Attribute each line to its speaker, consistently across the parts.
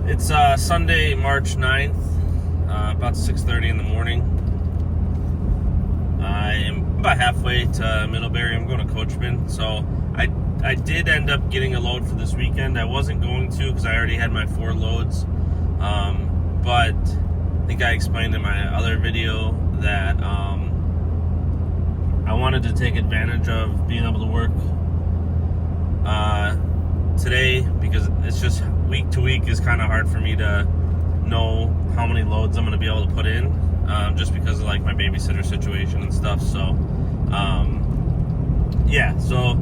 Speaker 1: It's Sunday, March 9th, about 6:30 in the morning. I am about halfway to Middlebury. I'm going to Coachman. So I did end up getting a load for this weekend. I wasn't going to because I already had my 4 loads. But I think I explained in my other video that I wanted to take advantage of being able to work today, because it's just week to week is kind of hard for me to know how many loads I'm going to be able to put in, just because of like my babysitter situation and stuff. So yeah, so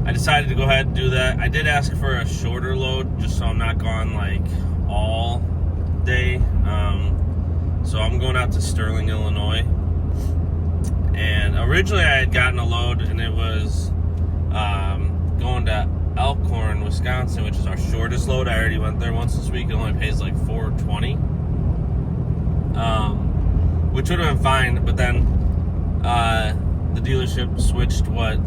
Speaker 1: I decided to go ahead and do that. I did ask for a shorter load just so I'm not gone like all day. So I'm going out to Sterling, Illinois, and originally I had gotten a load and it was going to Elkhorn, Wisconsin, which is our shortest load. I already went there once this week. It only pays like $4.20, which would have been fine. But then the dealership switched what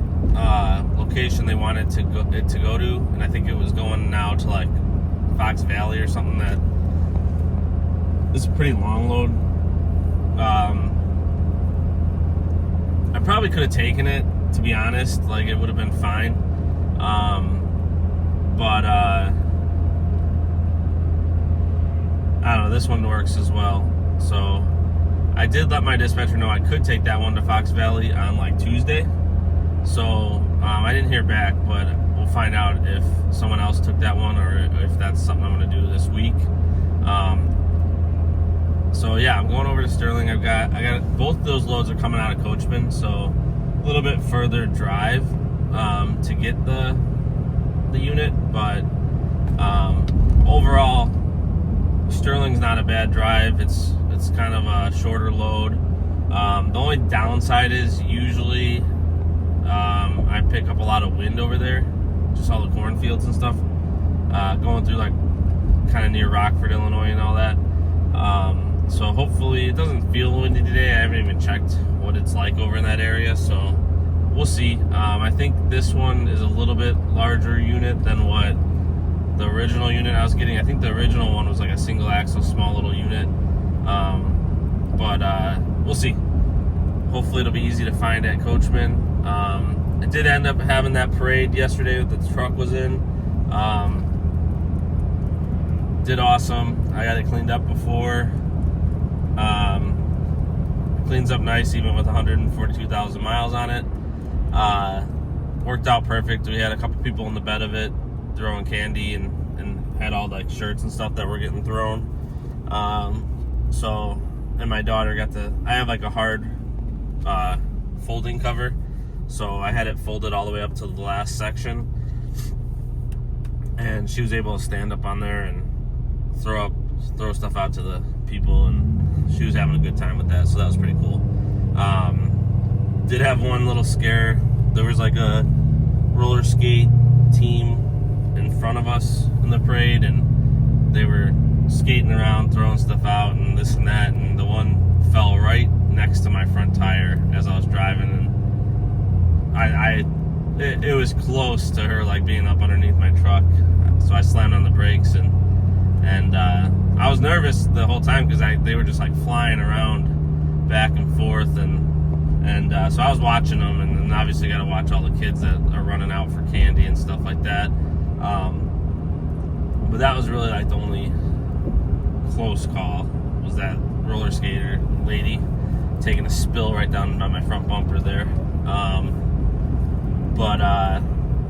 Speaker 1: location they wanted it to go to, and I think it was going now to like Fox Valley or something. That is a pretty long load. I probably could have taken it, to be honest. Like, it would have been fine. But I don't know, this one works as well. So I did let my dispatcher know I could take that one to Fox Valley on like Tuesday. So I didn't hear back, but we'll find out if someone else took that one or if that's something I'm going to do this week. So yeah, I'm going over to Sterling. I got both of those loads are coming out of Coachman, so a little bit further drive to get the unit, but overall Sterling's not a bad drive. It's kind of a shorter load. The only downside is usually I pick up a lot of wind over there, just all the cornfields and stuff, going through like kind of near Rockford, Illinois and all that. So hopefully it doesn't feel windy today. I haven't even checked what it's like over in that area, so we'll see. I think this one is a little bit larger unit than what the original unit I was getting. I think the original one was like a single axle, small little unit. But we'll see. Hopefully it'll be easy to find at Coachman. I did end up having that parade yesterday that the truck was in. Did awesome. I got it cleaned up before. Cleans up nice even with 142,000 miles on it. Worked out perfect. We had a couple people in the bed of it throwing candy and had all like shirts and stuff that were getting thrown. And my daughter I have like a hard folding cover, so I had it folded all the way up to the last section, and she was able to stand up on there and throw stuff out to the people, and she was having a good time with that, so that was pretty cool. Did have one little scare. There was like a roller skate team in front of us in the parade, and they were skating around, throwing stuff out and this and that, and the one fell right next to my front tire as I was driving, and it was close to her like being up underneath my truck, so I slammed on the brakes, and I was nervous the whole time because they were just like flying around back and forth, and so I was watching them, and then obviously got to watch all the kids that are running out for candy and stuff like that. But that was really like the only close call, was that roller skater lady taking a spill right down on my front bumper there.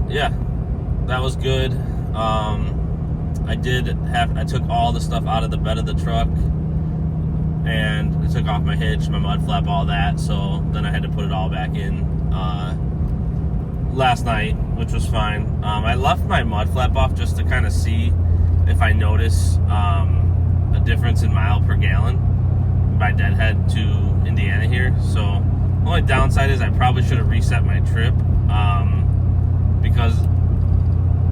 Speaker 1: Yeah, that was good. I took all the stuff out of the bed of the truck, and I took off my hitch, my mud flap, all that, so then I had to put it all back in last night, which was fine. I left my mud flap off just to kind of see if I notice a difference in mile per gallon by Deadhead to Indiana here. So the only downside is I probably should have reset my trip, because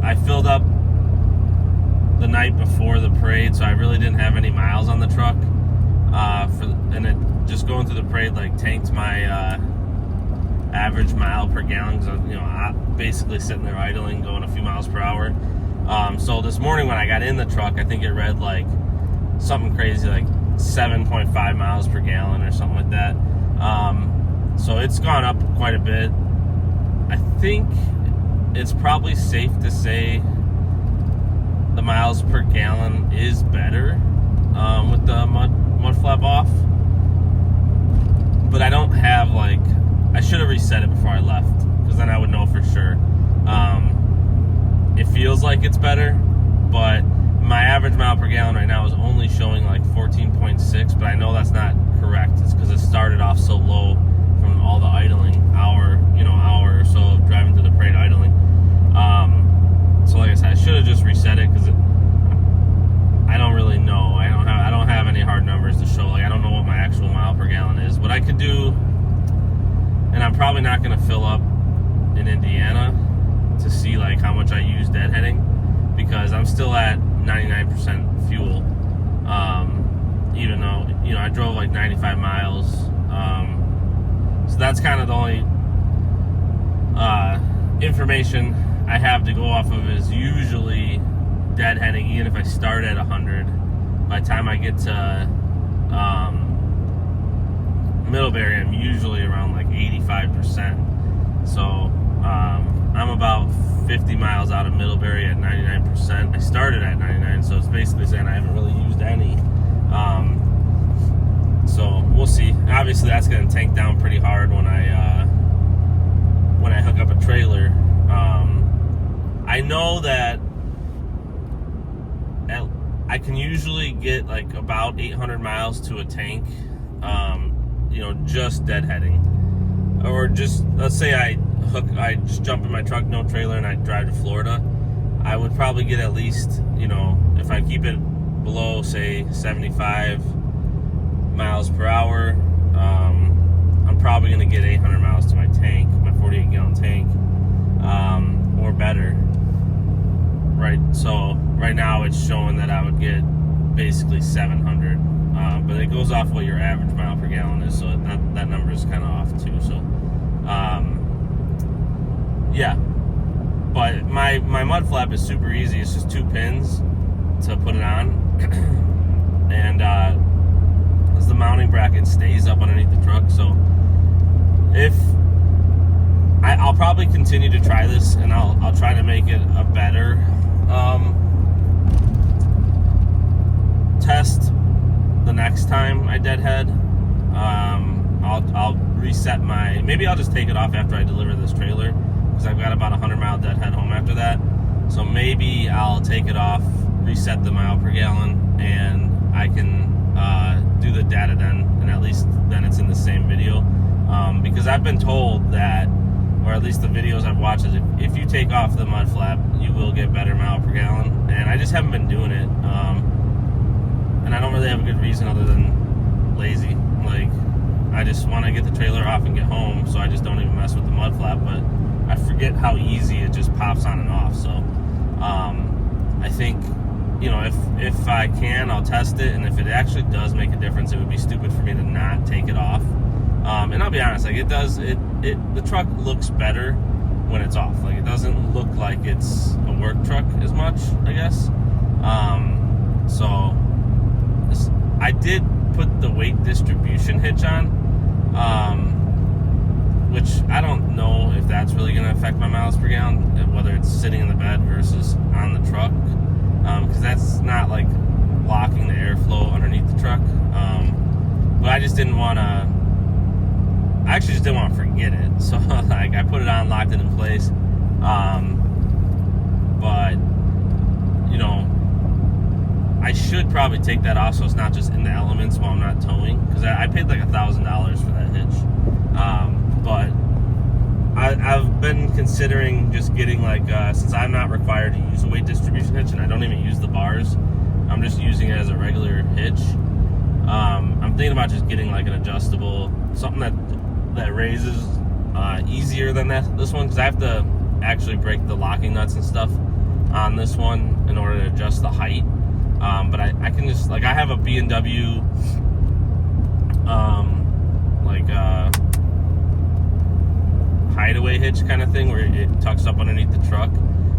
Speaker 1: I filled up the night before the parade, so I really didn't have any miles on the truck, and it just going through the parade like tanked my average mile per gallon, because I was basically sitting there idling, going a few miles per hour. So this morning when I got in the truck, I think it read like something crazy, like 7.5 miles per gallon or something like that. So it's gone up quite a bit. I think it's probably safe to say the miles per gallon is better with the mud flap off. But I don't have I should have reset it before I left, because then I would know for sure. It feels like it's better, but my average mile per gallon right now is only showing like 14.6, but I know that's not correct. It's because it started off so low from all the idling, hour or so of driving to the parade idling. So like I said, I should have just reset it, because I don't really know. I don't have any hard numbers to show. I don't know what my actual mile per gallon is. What I could do, and I'm probably not going to fill up in Indiana to see how much I use deadheading, because I'm still at 99% fuel, even though I drove 95 miles. So that's kind of the only information I have to go off of, is usually deadheading. Even if I start at 100, by the time I get to Middlebury, I'm usually around 85%. So I'm about 50 miles out of Middlebury at 99%. I started at 99, so it's basically saying I haven't really used any. So we'll see. Obviously, that's going to tank down pretty hard when I hook up a trailer. I know that I can usually get about 800 miles to a tank, just deadheading. Or just, let's say I just jump in my truck, no trailer, and I drive to Florida. I would probably get at least, if I keep it below, say, 75 miles per hour, I'm probably going to get 800 miles to my tank, my 48-gallon tank, or better. Right, so right now it's showing that I would get basically 700, but it goes off what your average mile per gallon is, so that number is kind of off too. So, yeah, but my mud flap is super easy. It's just 2 pins to put it on, and as the mounting bracket stays up underneath the truck. So if I'll probably continue to try this, and I'll try to make it a better test the next time I deadhead. I'll reset maybe I'll just take it off after I deliver this trailer, because I've got about 100-mile deadhead home after that. So maybe I'll take it off, reset the mile per gallon, and I can do the data then, and at least then it's in the same video. Because I've been told that, or at least the videos I've watched, is if you take off the mud flap, you will get better mile per gallon. And I just haven't been doing it. And I don't really have a good reason other than lazy. I just want to get the trailer off and get home, so I just don't even mess with the mud flap. But I forget how easy it just pops on and off. So I think, if I can, I'll test it. And if it actually does make a difference, it would be stupid for me to not take it off. And I'll be honest, it does, the truck looks better when it's off. It doesn't look like it's a work truck as much, I guess. So I did put the weight distribution hitch on, which I don't know if that's really going to affect my miles per gallon, whether it's sitting in the bed versus on the truck, because that's not blocking the airflow underneath the truck. But I just didn't want to. I actually just didn't want to forget it, so I put it on, locked it in place. But I should probably take that off so it's not just in the elements while I'm not towing, because I paid $1,000 for that hitch. But I've been considering just getting since I'm not required to use a weight distribution hitch, and I don't even use the bars, I'm just using it as a regular hitch. I'm thinking about just getting an adjustable, something that raises easier than this one, because I have to actually break the locking nuts and stuff on this one in order to adjust the height. But I can just, I have a B&W hideaway hitch kind of thing, where it tucks up underneath the truck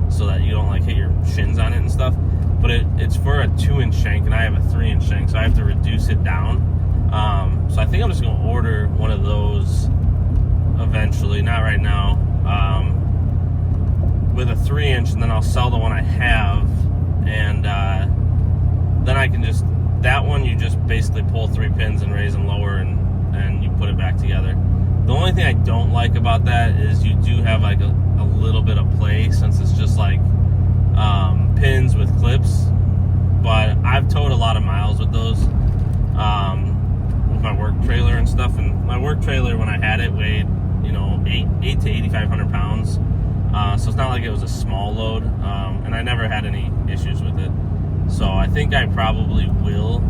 Speaker 1: so that you don't hit your shins on it and stuff. But it's for a 2-inch shank, and I have a 3-inch shank, so I have to reduce it down. So I think I'm just gonna order one of those eventually, not right now, with a 3-inch, and then I'll sell the one I have, and then I can just, that one you just basically pull 3 pins and raise and lower, and you put it back together. The only thing I don't like about that is you do have like a little bit of play, since it's just like pins with clips. But I've towed a lot of miles with those, with my work trailer and stuff. And my work trailer, when I had it, weighed 8 to 8,500 pounds. So it's not like it was a small load, and I never had any issues with it. So I think I probably will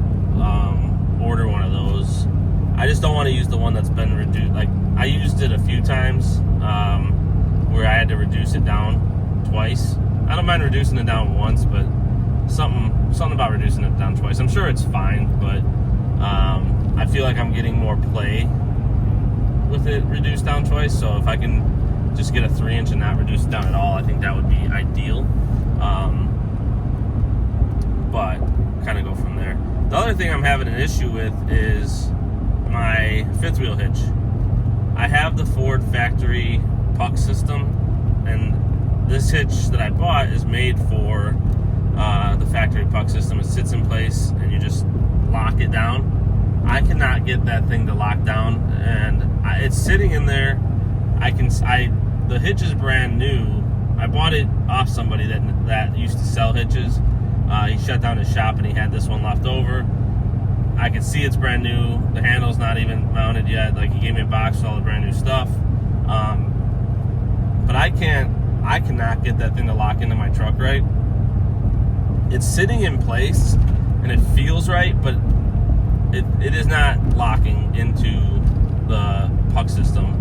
Speaker 1: order one of those. I just don't want to use the one that's been reduced. Like, I used it a few times where I had to reduce it down twice. I don't mind reducing it down once, but something about reducing it down twice. I'm sure it's fine, but I feel like I'm getting more play with it reduced down twice. So if I can just get a 3-inch and not reduce it down at all, I think that would be ideal. But kind of go from there. The other thing I'm having an issue with is my 5th wheel hitch. I have the Ford factory puck system, and this hitch that I bought is made for the factory puck system. It sits in place and you just lock it down. I cannot get that thing to lock down, and it's sitting in there. The hitch is brand new. I bought it off somebody that used to sell hitches. He shut down his shop and he had this one left over. I can see it's brand new. The handle's not even mounted yet. Like, he gave me a box with all the brand new stuff. But I cannot get that thing to lock into my truck right. It's sitting in place and it feels right, but it is not locking into the puck system.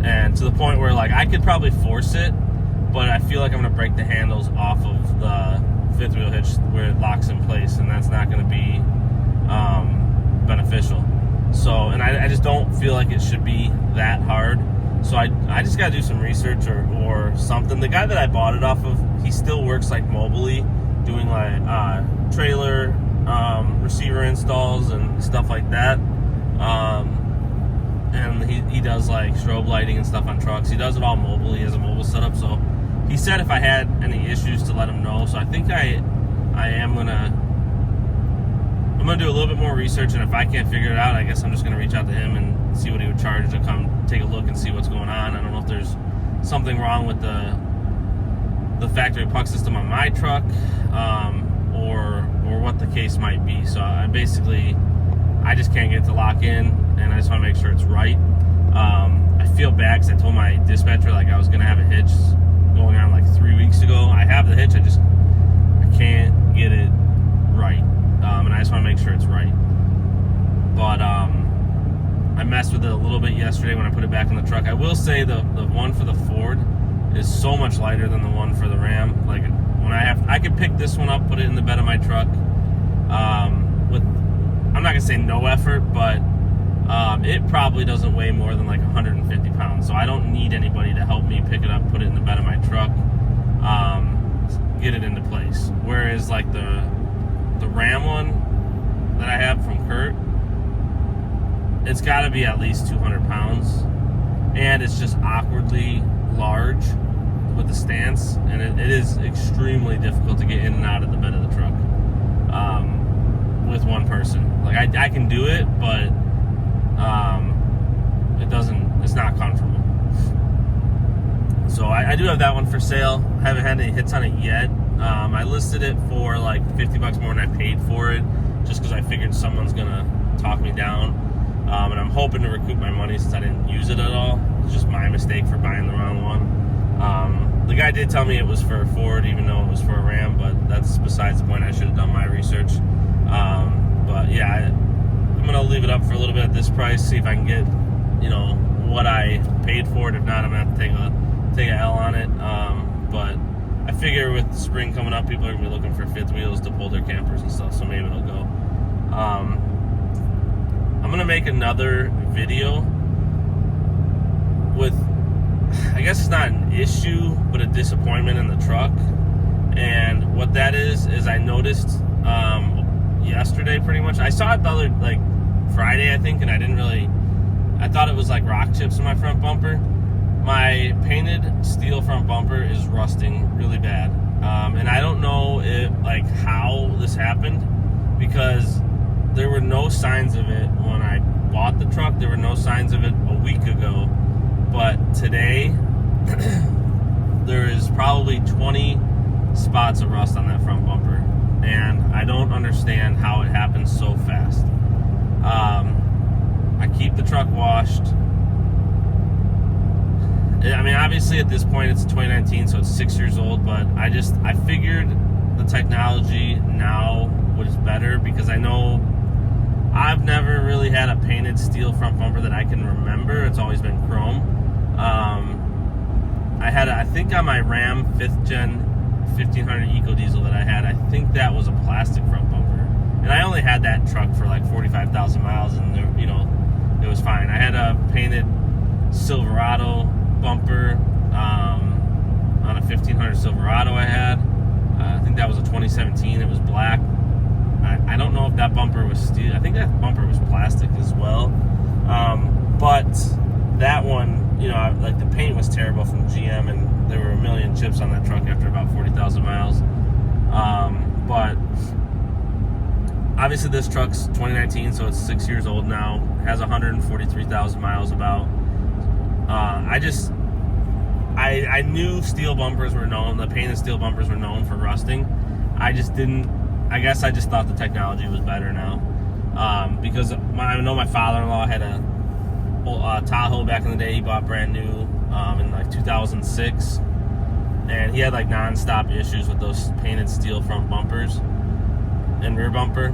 Speaker 1: And to the point where, like, I could probably force it, but I feel like I'm gonna break the handles off of the 5th wheel hitch where it locks in place, and that's not gonna be beneficial. So, and I just don't feel like it should be that hard. So I just gotta do some research or something. The guy that I bought it off of, he still works like mobily, doing like trailer receiver installs and stuff like that. And he does like strobe lighting and stuff on trucks. He does it all mobily. He has a mobile setup. So he said if I had any issues to let him know. So I think I'm gonna do a little bit more research, and if I can't figure it out, I guess I'm just gonna reach out to him and see what he would charge to come take a look and see what's going on. I don't know if there's something wrong with the factory puck system on my truck, or what the case might be. So I just can't get it to lock in, and I just want to make sure it's right. I feel bad because I told my dispatcher like I was gonna have a hitch going on like 3 weeks ago. I have the hitch, I can't get it right. And I just want to make sure it's right. But I messed with it a little bit yesterday when I put it back in the truck. I will say the one for the Ford is so much lighter than the one for the Ram. Like, when I could pick this one up, put it in the bed of my truck with, I'm not gonna say no effort, but it probably doesn't weigh more than like 150 pounds. So I don't need anybody to help me pick it up, put it in the bed of my truck, get it into place. Whereas like the Ram one that I have from Kurt, it's got to be at least 200 pounds, and it's just awkwardly large with the stance, and it is extremely difficult to get in and out of the bed of the truck with one person. Like, I can do it, but it's not comfortable. So I do have that one for sale. I haven't had any hits on it yet. I listed it for like $50 more than I paid for it, just because I figured someone's gonna talk me down. And I'm hoping to recoup my money since I didn't use it at all. It's just my mistake for buying the wrong one. The guy did tell me it was for a Ford, even though it was for a Ram, but that's besides the point. I should have done my research. But yeah, I'm gonna leave it up for a little bit at this price, see if I can get, what I paid for it. If not, I'm gonna have to take a L on it. But I figure with the spring coming up, people are gonna be looking for 5th wheels to pull their campers and stuff, so maybe it'll go. I'm gonna make another video with, I guess it's not an issue, but a disappointment in the truck. what that is I noticed yesterday pretty much. I saw it the other, like, Friday, I think, and I thought it was like rock chips in my front bumper. My painted steel front bumper is rusting really bad. And I don't know how this happened, because there were no signs of it when I bought the truck. There were no signs of it a week ago. But today, there is probably 20 spots of rust on that front bumper. And I don't understand how it happens so fast. I keep the truck washed. I mean, obviously at this point it's 2019, so it's 6 years old, but I figured the technology now was better, because I know I've never really had a painted steel front bumper that I can remember. It's always been chrome. I think on my Ram 5th Gen 1500 Eco Diesel that I had, I think that was a plastic front bumper. And I only had that truck for like 45,000 miles, and it was fine. I had a painted Silverado bumper on a 1500 Silverado I had. I think that was a 2017. It was black. I don't know if that bumper was steel. I think that bumper was plastic as well. But that one, like, the paint was terrible from GM, and there were a million chips on that truck after about 40,000 miles. But obviously this truck's 2019, so it's 6 years old now. Has 143,000 miles about. I knew steel bumpers were known, the painted steel bumpers were known for rusting. I guess I just thought the technology was better now. Because I know my father-in-law had a Tahoe back in the day. He bought brand new in like 2006. And he had like non-stop issues with those painted steel front bumpers and rear bumper.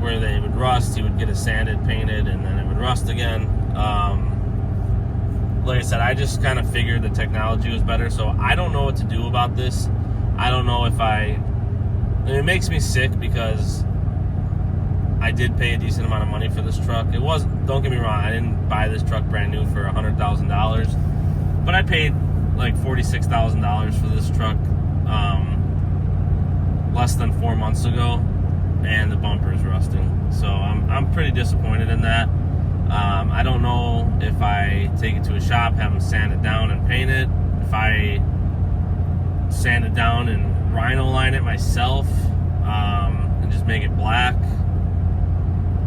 Speaker 1: Where they would rust, he would get it sanded, painted, and then it would rust again. Like I said, I just kind of figured the technology was better, so I don't know what to do about this. I don't know if it makes me sick, because I did pay a decent amount of money for this truck. Don't get me wrong, I didn't buy this truck brand new for $100,000, but I paid like $46,000 for this truck less than 4 months ago, and the bumper is rusting. So I'm pretty disappointed in that. I don't know if I take it to a shop, have them sand it down and paint it, if I sand it down and rhino line it myself, and just make it black.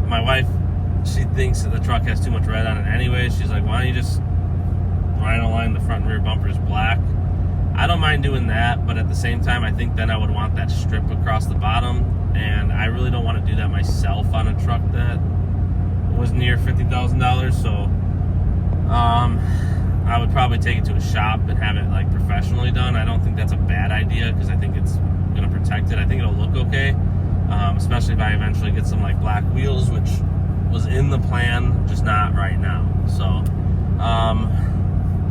Speaker 1: My wife, she thinks that the truck has too much red on it anyway. She's like, why don't you just rhino line the front and rear bumpers black? I don't mind doing that, but at the same time, I think then I would want that strip across the bottom, and I really don't want to do that myself on a truck that was near $50,000. So I would probably take it to a shop and have it like professionally done. I don't think that's a bad idea, because I think it's going to protect it. I think it'll look okay, especially if I eventually get some like black wheels, which was in the plan, just not right now. So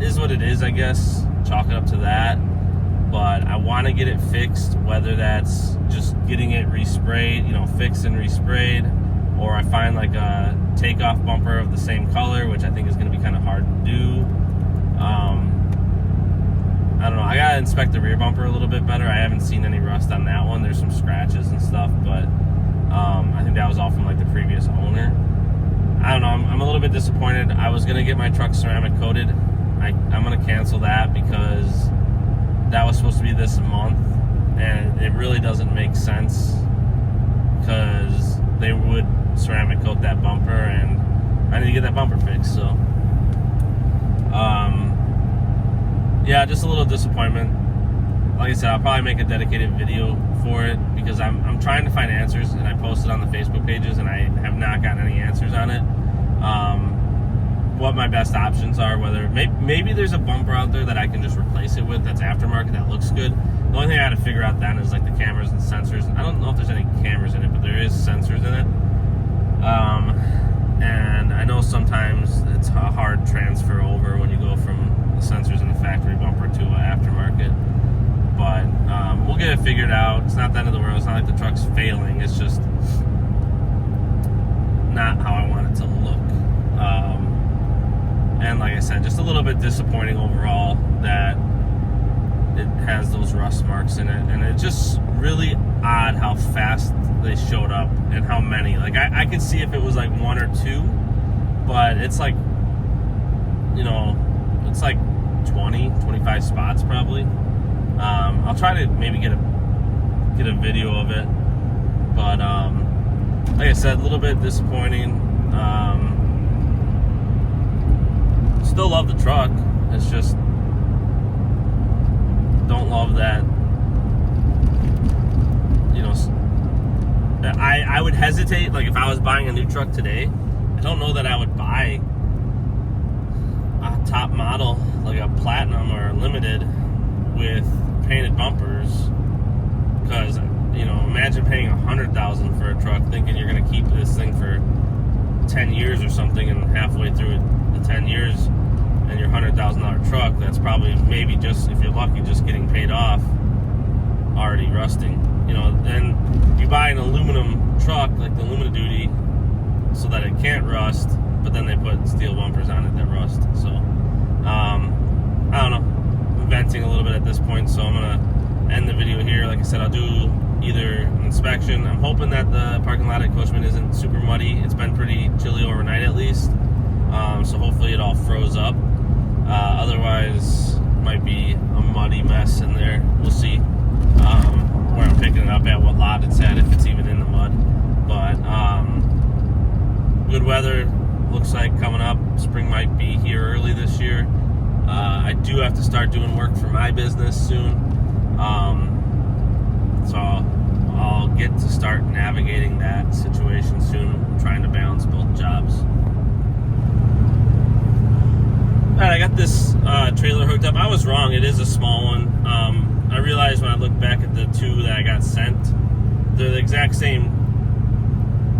Speaker 1: is what it is, I guess. Chalk it up to that. But I want to get it fixed, whether that's just getting it resprayed, fixed and resprayed, or I find like a takeoff bumper of the same color, which I think is going to be kind of hard to do. I don't know. I gotta inspect the rear bumper a little bit better. I haven't seen any rust on that one. There's some scratches and stuff, but I think that was all from like the previous owner. I don't know. I'm a little bit disappointed. I was gonna get my truck ceramic coated. I'm gonna cancel that, because that was supposed to be this month, and it really doesn't make sense, because they would ceramic coat that bumper, and I need to get that bumper fixed. So yeah, just a little disappointment. Like I said, I'll probably make a dedicated video for it, because I'm trying to find answers, and I posted on the Facebook pages, and I have not gotten any answers on it. What my best options are, whether maybe there's a bumper out there that I can just replace it with that's aftermarket that looks good. The only thing I got to figure out then is like the cameras and sensors. I don't know if there's any cameras in it, but there is sensors in it. And I know sometimes it's a hard transfer over when you go from the sensors in the factory bumper to an aftermarket. But we'll get it figured out. It's not the end of the world. It's not like the truck's failing. It's just not how I want it to look. And like I said, just a little bit disappointing overall that it has those rust marks in it, and it's just really odd how fast they showed up and how many. Like I could see if it was like 1 or 2, but it's like, you know, it's like 20, 25 spots probably. I'll try to maybe get a video of it, but like I said, a little bit disappointing. Still love the truck. It's just don't love that, you know, I would hesitate, like if I was buying a new truck today, I don't know that I would buy a top model, like a Platinum or a Limited with painted bumpers, because, you know, imagine paying $100,000 for a truck thinking you're going to keep this thing for 10 years or something, and halfway through the 10 years and your $100,000 truck that's probably, maybe just, if you're lucky, just getting paid off, already rusting. You know, then you buy an aluminum truck like the Lumina Duty so that it can't rust, but then they put steel bumpers on it that rust. So I don't know, I'm venting a little bit at this point, so I'm gonna end the video here. Like I said, I'll do either an inspection. I'm hoping that the parking lot at Coachman isn't super muddy. It's been pretty chilly overnight at least, so hopefully it all froze up. Otherwise, might be a muddy mess in there. We'll see where I'm picking it up at, what lot it's at, if it's even in the mud. But good weather looks like coming up. Spring might be here early this year. I do have to start doing work for my business soon, so I'll get to start navigating that situation soon, trying to balance both jobs. Alright, I got this trailer hooked up. I was wrong, it is a small one. I realized when I looked back at the 2 that I got sent, they're the exact same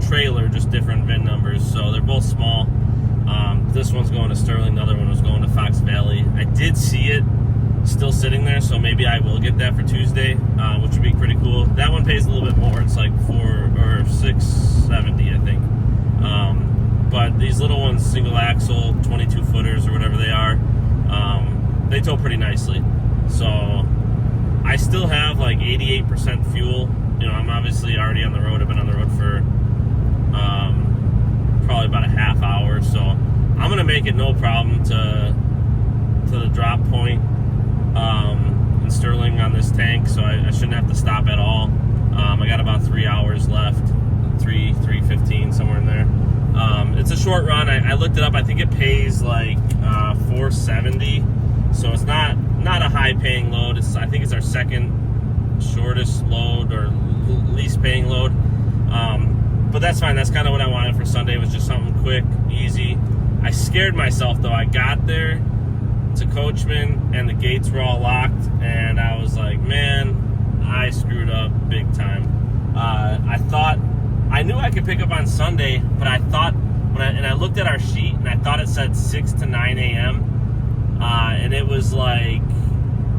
Speaker 1: trailer, just different VIN numbers, so they're both small. This one's going to Sterling, the other one was going to Fox Valley. I did see it still sitting there, so maybe I will get that for Tuesday, which would be pretty cool. That one pays a little bit more. It's like $670, I think. But these little ones, single axle, 22 footers or whatever they are, they tow pretty nicely. So I still have like 88% fuel. You know, I'm obviously already on the road. I've been on the road for probably about a half hour, so I'm gonna make it no problem to the drop point in Sterling on this tank, so I shouldn't have to stop at all. I got about 3 hours left, 3:15, somewhere in there. It's a short run. I looked it up. I think it pays like $470, so it's not a high paying load. I think it's our second shortest load or least paying load. But that's fine. That's kind of what I wanted for Sunday. It was just something quick, easy. I scared myself though. I got there to Coachman and the gates were all locked, and I was like, man, I screwed up big time. I knew I could pick up on Sunday, but I thought I looked at our sheet and I thought it said 6 to 9 a.m. And it was like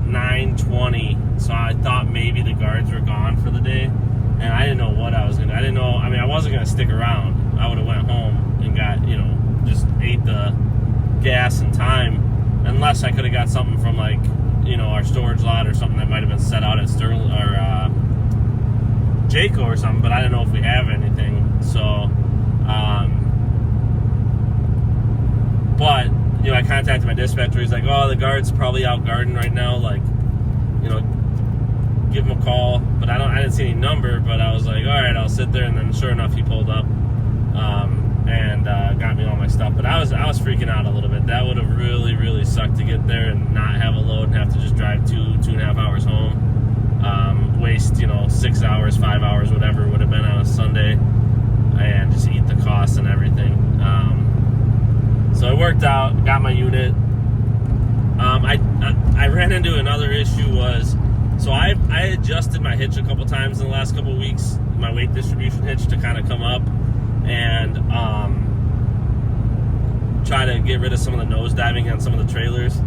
Speaker 1: 9:20, so I thought maybe the guards were gone for the day, and I didn't know what I was gonna. I didn't know. I mean, I wasn't gonna stick around. I would have went home and got, you know, just ate the gas and time, unless I could have got something from, like, you know, our storage lot or something that might have been set out at Sterling or Jayco or something. But I don't know if we have anything. So, but you know, I contacted my dispatcher. He's like, "Oh, the guard's probably out guarding right now. Like, you know, give him a call." But I didn't see any number. But I was like, "All right, I'll sit there." And then, sure enough, he pulled up and got me all my stuff. But I was freaking out a little bit. That would have really, really sucked to get there and not have a load and have to just drive 2.5 hours home. Waste, you know, 6 hours, 5 hours, whatever it would have been on a Sunday, and just eat the costs and everything. So it worked out. Got my unit. I ran into another issue so I adjusted my hitch a couple times in the last couple weeks, my weight distribution hitch, to kind of come up and try to get rid of some of the nose diving on some of the trailers.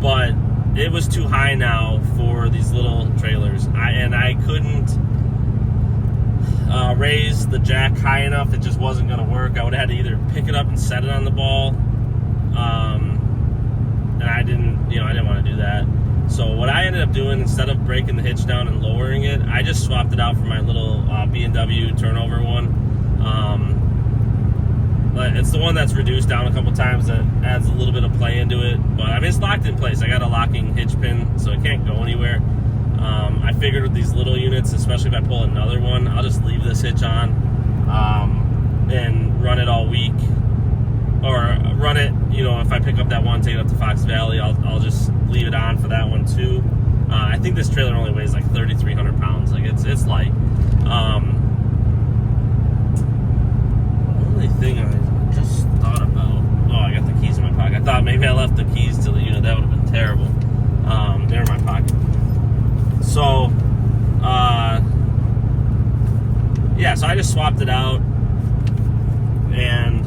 Speaker 1: But it was too high now for these little trailers. I couldn't raise the jack high enough. It just wasn't going to work. I would have had to either pick it up and set it on the ball, and I didn't want to do that. So what I ended up doing, instead of breaking the hitch down and lowering it, I just swapped it out for my little B&W turnover one. But it's the one that's reduced down a couple times that adds a little bit of play into it. But I mean, it's locked in place. I got a locking hitch pin, so it can't go anywhere. I figured with these little units, especially if I pull another one, I'll just leave this hitch on and run it all week. Or run it, you know, if I pick up that one, take it up to Fox Valley, I'll just leave it on for that one too. I think this trailer only weighs like 3,300 pounds. Like it's light. Only thing I just thought about. Oh, I got the keys in my pocket. I thought maybe I left the keys to the unit. That would have been terrible. They're in my pocket. So, yeah. So I just swapped it out and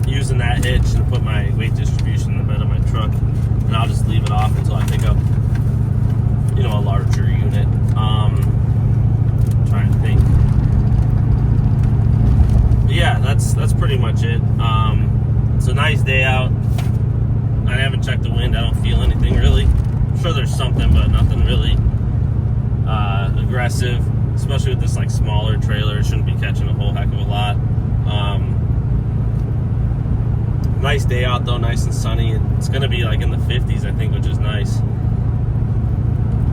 Speaker 1: using that hitch and put my weight distribution in the bed of my truck, and I'll just leave it off until I pick up, you know, a larger unit. Trying to think. Yeah, that's pretty much it. It's a nice day out. I haven't checked the wind. I don't feel anything really. I'm sure there's something, but nothing really aggressive. Especially with this like smaller trailer, it shouldn't be catching a whole heck of a lot. Nice day out though, nice and sunny. It's gonna be like in the 50s, I think, which is nice.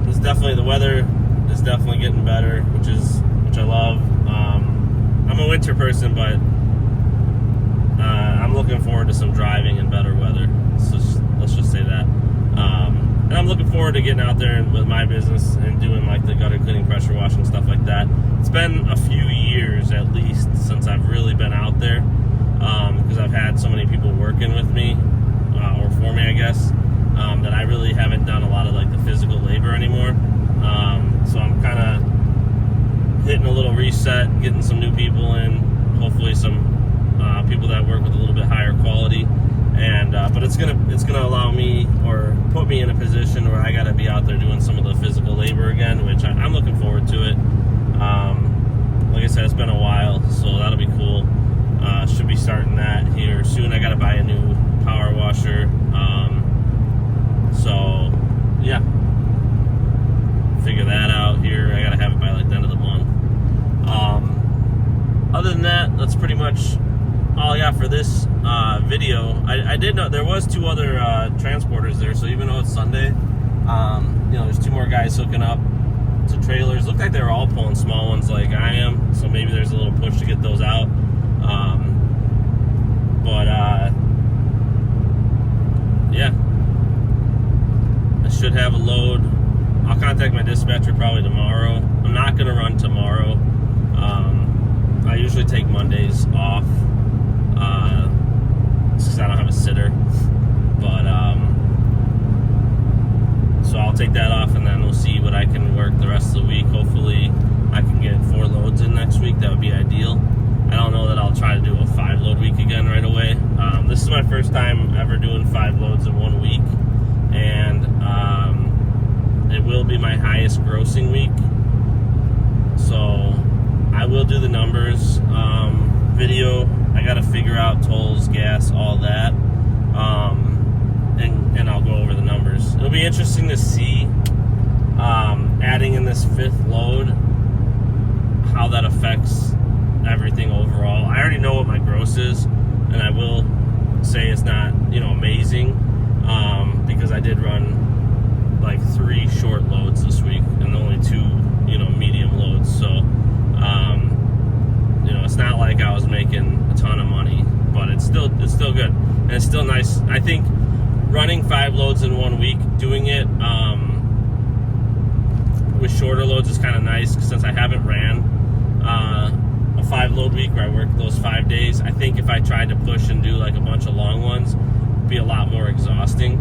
Speaker 1: It's definitely, the weather is definitely getting better, which I love. I'm a winter person, but I'm looking forward to some driving in better weather. Let's just say that. And I'm looking forward to getting out there with my business and doing like the gutter cleaning, pressure washing, stuff like that. It's been a few years at least since I've really been out there, because I've had so many people working with me, or for me, I guess, that I really haven't done a lot of like the physical labor anymore. So I'm kind of hitting a little reset, getting some new people in, hopefully some people that work with a little bit higher quality. And but it's gonna allow me, or put me in a position where I gotta be out there doing some of the physical labor again, which I'm looking forward to it. Like I said, it's been a while, so that'll be cool. Should be starting that here soon. I gotta buy a new power washer. So yeah, figure that out here. I gotta have it by like the end of the month. Other than that, that's pretty much all I got for this video. I did know there was 2 other transporters there, so even though it's Sunday, you know, there's 2 more guys hooking up to trailers. Looked like they were all pulling small ones like I am, so maybe there's a little push to get those out. Yeah, I should have a load. I'll contact my dispatcher probably tomorrow. I'm not gonna run tomorrow. I usually take Mondays off, because I don't have a sitter. But so I'll take that off, and then we'll see what I can work the rest of the week. Hopefully I can get 4 loads in next week. That would be ideal. I don't know that I'll try to do a 5 load week again right away. This is my first time ever doing 5 loads in 1 week, and it will be my highest grossing week. So I will do the numbers video. I got to figure out tolls, gas, all that, and I'll go over the numbers. It'll be interesting to see, adding in this 5th load, how that affects everything overall. I already know what my gross is, and I will say it's not, you know, amazing, because I did run like 3 short loads this week and only 2, you know, medium loads. So you know, it's not like I was making a ton of money, but it's still good, and it's still nice. I think running 5 loads in 1 week, doing it with shorter loads is kind of nice, since I haven't ran a 5 load week where I work those 5 days. I think if I tried to push and do like a bunch of long ones, it'd be a lot more exhausting,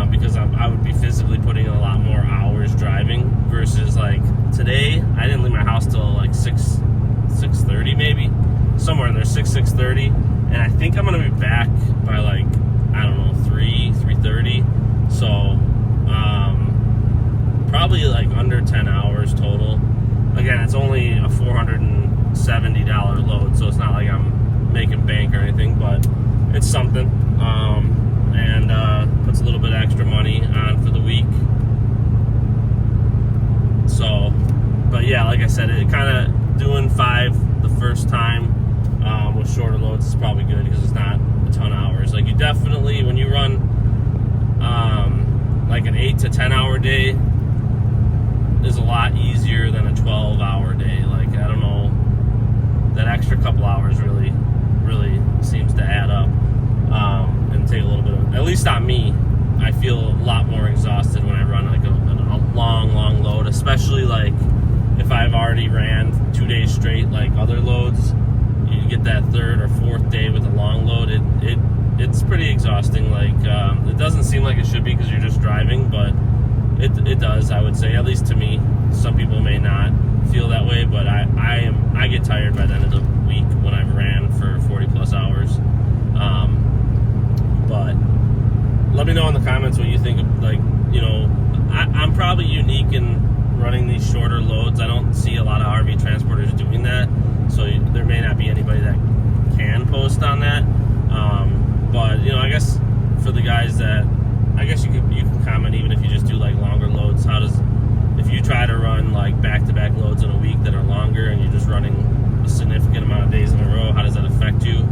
Speaker 1: because I would be physically putting in a lot more hours driving, versus like today I didn't leave my house till like 6:30 maybe, somewhere in there, 6:30, and I think I'm gonna be back by like, I don't know, 3:30. So probably like under 10 hours total. Again, it's only a $470 load, so it's not like I'm making bank or anything, but it's something, and puts a little bit extra said, it kind of doing 5 the first time with shorter loads is probably good because it's not a ton of hours. Like, you definitely, when you run like an 8 to 10 hour day, is a lot easier than a 12-hour day. Like, I don't know, that extra couple hours really seems to add up and take a little bit of, at least on me, I feel a lot more exhausted when I run like a long load, especially like if I've already ran 2 days straight like other loads. You get that 3rd or 4th day with a long load, it's pretty exhausting. Like, it doesn't seem like it should be because you're just driving, but it does, I would say, at least to me. Some people may not feel that way, but I get tired by the end of the week when I've ran for 40 plus hours. But let me know in the comments what you think of, like, you know, I'm probably unique in running these shorter loads. I don't see a lot of RV transporters doing that, so there may not be anybody that can post on that. But, you know, I guess for the guys that, I guess you can comment even if you just do like longer loads. If you try to run like back-to-back loads in a week that are longer and you're just running a significant amount of days in a row, how does that affect you?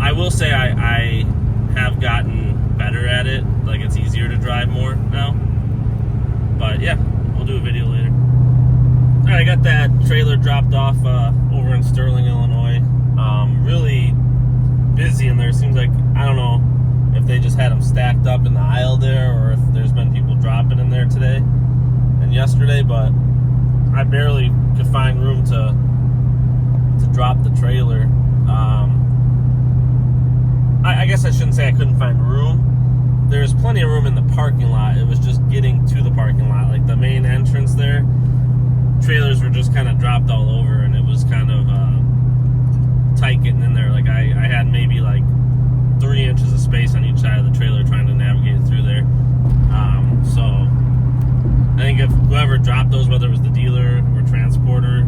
Speaker 1: I will say I have gotten better at it. Like, it's easier to drive more now. But yeah, we'll do a video later. All right, I got that trailer dropped off over in Sterling, Illinois. Really busy in there. Seems like, I don't know if they just had them stacked up in the aisle there or if there's been people dropping in there today and yesterday, but I barely could find room to drop the trailer. I guess I shouldn't say I couldn't find room. There's plenty of room in the parking lot. It was just getting to the parking lot, like the main entrance there. Trailers were just kind of dropped all over, and it was kind of tight getting in there. Like, I had maybe like 3 inches of space on each side of the trailer trying to navigate through there. So I think if whoever dropped those, whether it was the dealer or transporter,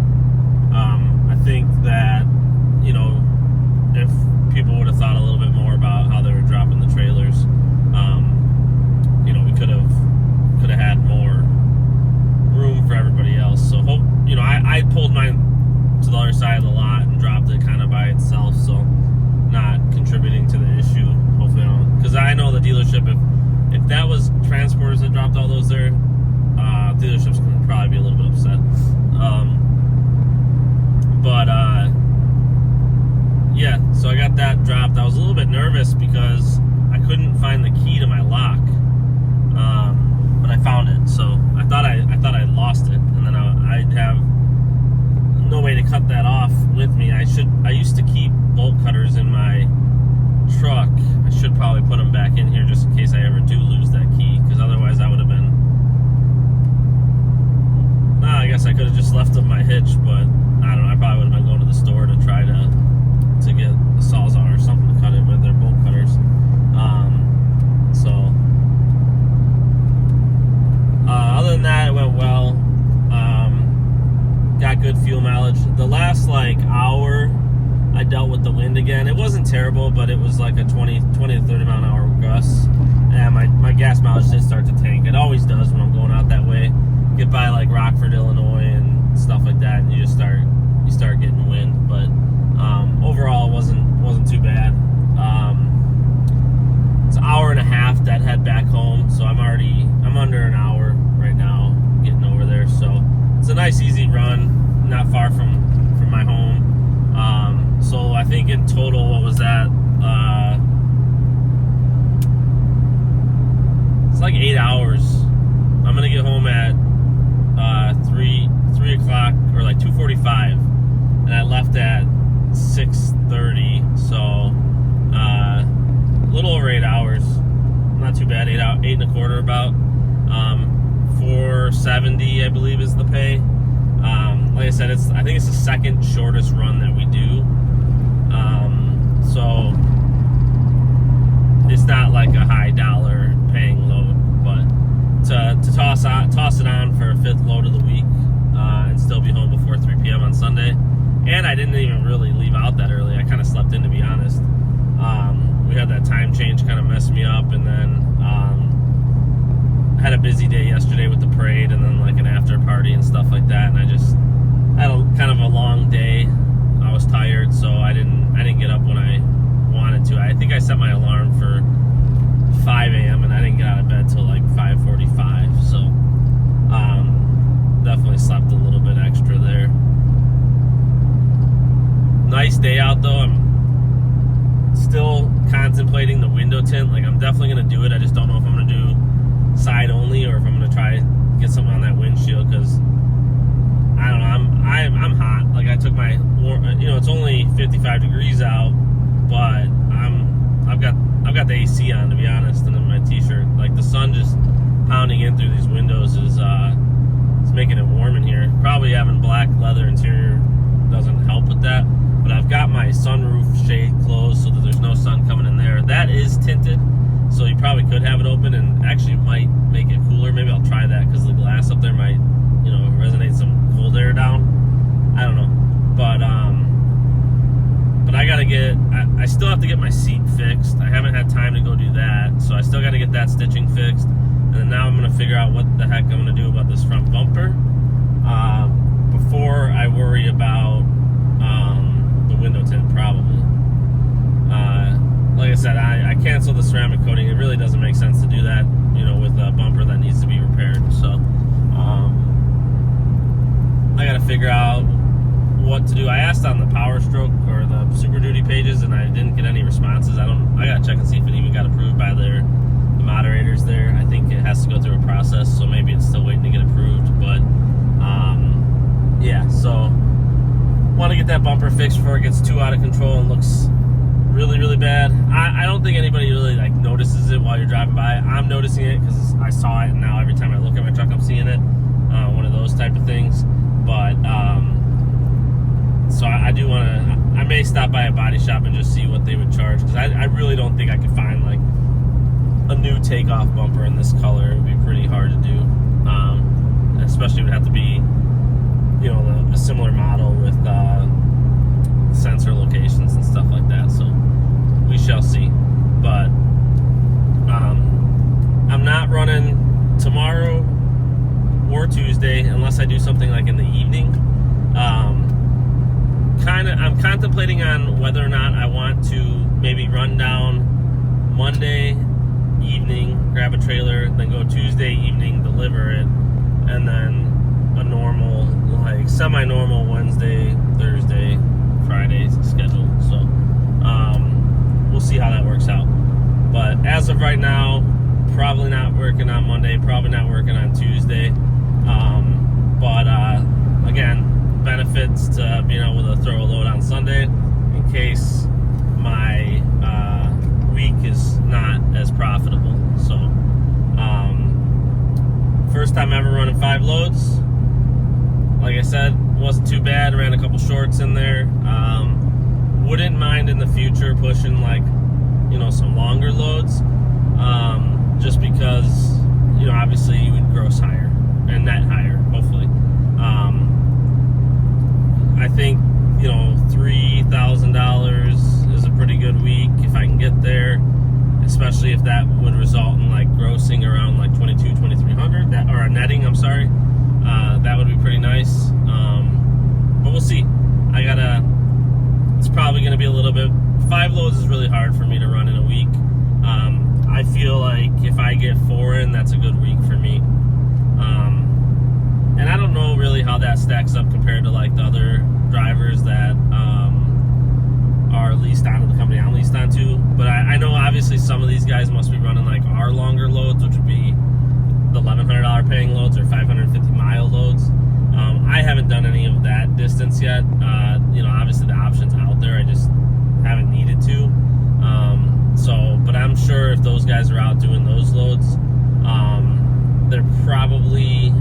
Speaker 1: I think that, you know, if people would have thought a little bit more about how they were dropping the trailers, you know, we could have had more room for everybody else. So hope, you know, I pulled mine to the other side of the lot and dropped it kind of by itself, so not contributing to the issue. Hopefully, because I know the dealership, if that was transporters that dropped all those there, dealerships could probably be a little bit upset. Yeah, so I got that dropped. I was a little bit nervous because I couldn't find the key to my lock, but I found it. So I thought I lost it, and then I'd have no way to cut that off with me. I used to keep bolt cutters in my truck. I should probably put them back in here just in case I ever do lose that key, because otherwise I would have been, I guess I could have just left up my hitch, but I don't know, I probably would have been going to the store to try to get a Sawzall or something to cut it with, their bolt cutters. Other than that, it went well. Got good fuel mileage. The last like hour I dealt with the wind again. It wasn't terrible, but it was like a 20 to 30 mile an hour gust, and my gas mileage did start to tank. It always does when I'm going out that way. Get by like Rockford, Illinois and stuff like that, and you start getting wind. But overall it wasn't too bad. It's an hour and a half that head back home, so I'm under an hour right now getting over there. So it's a nice easy run, not far from my home. So I think in total, what was that? It's like 8 hours. I'm gonna get home at 3 o'clock or like 2:45, and I left at 6:30. So a little over 8 hours. Not too bad. 8 and a quarter about. $4.70 I believe is the pay. Like I said, I think it's the second shortest run that we do. So it's not like a high dollar paying load, but to toss it on for a 5th load of the week, and still be home before 3 p.m. on Sunday. And I didn't even really leave out that early. I kind of slept in, to be honest. We had that time change kind of mess me up, and then had a busy day yesterday with the parade and then like an after party and stuff like that, and I just had kind of a long day. I was tired, so I didn't get up when I wanted to. I think I set my alarm for 5 a.m. and I didn't get out of bed till like 5:45. So definitely slept a little bit extra there. Nice day out though. I'm still contemplating the window tint. Like I'm definitely gonna do it. I just don't know if I'm gonna do side only or if I'm gonna try get something on that windshield, because I don't know. I'm hot. Like I took my, it's only 55 degrees out, but I've got the AC on, to be honest, and in my t-shirt. Like the sun just pounding in through these windows is it's making it warm in here. Probably having black leather interior doesn't help with that. But I've got my sunroof shade closed so that there's no sun coming in there. That is tinted, so you probably could have it open and actually might make it cooler. Maybe I'll try that because the glass up there might, resonate some cold air down. I don't know. But I gotta I still have to get my seat fixed. I haven't had time to go do that, so I still gotta get that stitching fixed. And then now I'm gonna figure out what the heck I'm gonna do about this front bumper before I worry about the window tint, probably. Like I said, I canceled the ceramic coating. It really doesn't make sense to do that, with a bumper that needs to be repaired. So I gotta figure out what to do. I asked on the Power Stroke or the Super Duty pages, and I didn't get any responses. I gotta check and see if it even got approved by the moderators there. I think it has to go through a process, so maybe it's still waiting to get approved. But yeah, so want to get that bumper fixed before it gets too out of control and looks really, really bad. I don't think anybody really notices it while you're driving by. I'm noticing it because I saw it, and now every time I look at my truck, I'm seeing it. One of those type of things. But so I do want to. I may stop by a body shop and just see what they would charge, because I really don't think I could find a new takeoff bumper in this color. It would be pretty hard to do, especially it would have to be a similar model with sensor locations and stuff like that. So we shall see. But I'm not running tomorrow or Tuesday unless I do something like in the evening. I'm contemplating on whether or not I want to maybe run down Monday evening, grab a trailer, then go Tuesday evening, deliver it, and then a normal, semi-normal Wednesday, Thursday, Friday schedule. So we'll see how that works out. But as of right now, probably not working on Monday, probably not working on Tuesday. But again, benefits to being able to throw a load on Sunday in case my week is not as profitable. So first time ever running 5 loads. Like I said, wasn't too bad. Ran a couple shorts in there. Wouldn't mind in the future pushing some longer loads, just because obviously you would gross higher and net higher, hopefully. I think $3,000 is a pretty good week if I can get there, especially if that would result in grossing around $2,200-$2,300, or netting, I'm sorry. That would be pretty nice. But we'll see. It's probably going to be a little bit. 5 loads is really hard for me to run in a week. I feel like if I get 4 in, that's a good week for me. And I don't know really how that stacks up compared to the other drivers that are leased onto the company I'm leased onto. But I know obviously some of these guys must be running our longer loads, which would be the $1,100 paying loads or 550-mile loads. I haven't done any of that distance yet. Obviously the option's out there. I just haven't needed to. But I'm sure if those guys are out doing those loads, they're probably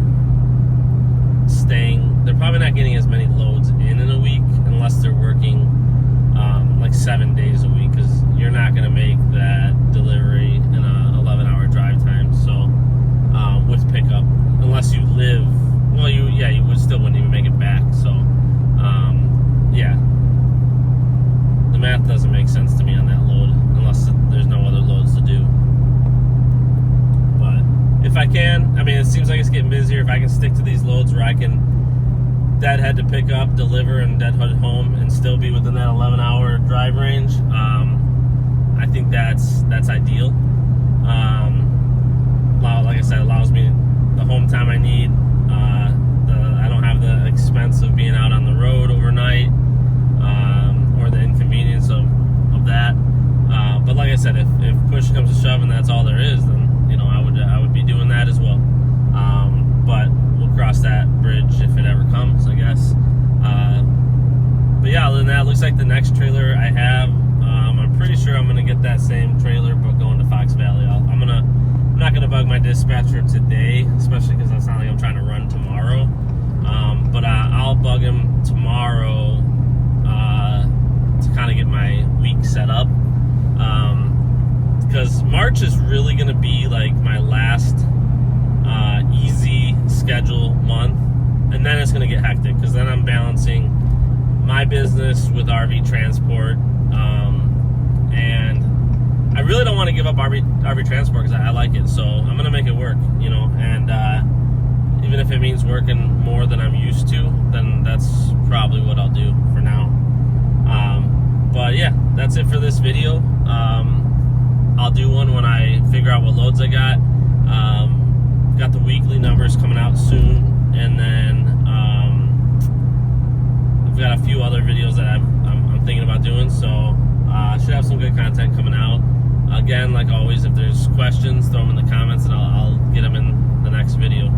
Speaker 1: not getting as many loads in a week unless they're working 7 days a week, because you're not going to make that delivery in a 11-hour drive time. So with pickup, unless you live, you would still wouldn't even make it back. So yeah, the math doesn't make sense to me on that load unless there's no other loads to do. But if I can, can, I mean, it seems like it's getting busier. If I can stick to these loads where I can deadhead to pick up, deliver, and deadhead home, and still be within that 11-hour drive range, I think that's ideal. Like I said, allows me the home time I need. I don't have the expense of being out on the road overnight, or the inconvenience of that. But like I said, if push comes to shove and that's all there is, then I would be doing that as well. But we'll cross that bridge if it ever comes, I guess. But yeah, other than that, it looks like the next trailer I have, I'm pretty sure I'm gonna get that same trailer, but going to Fox Valley. I'm not gonna bug my dispatcher today, especially because it's not like I'm trying to run tomorrow. But I'll bug him tomorrow to kind of get my week set up. Because March is really going to be like my last easy schedule month, and then it's going to get hectic because then I'm balancing my business with RV transport, and I really don't want to give up RV transport because I like it, so I'm going to make it work, and even if it means working more than I'm used to, then that's probably what I'll do for now. But yeah, that's it for this video. I'll do one when I figure out what loads I got. Got the weekly numbers coming out soon, and then I've got a few other videos that I'm thinking about doing, so I should have some good content coming out. Again, like always, if there's questions, throw them in the comments, and I'll get them in the next video.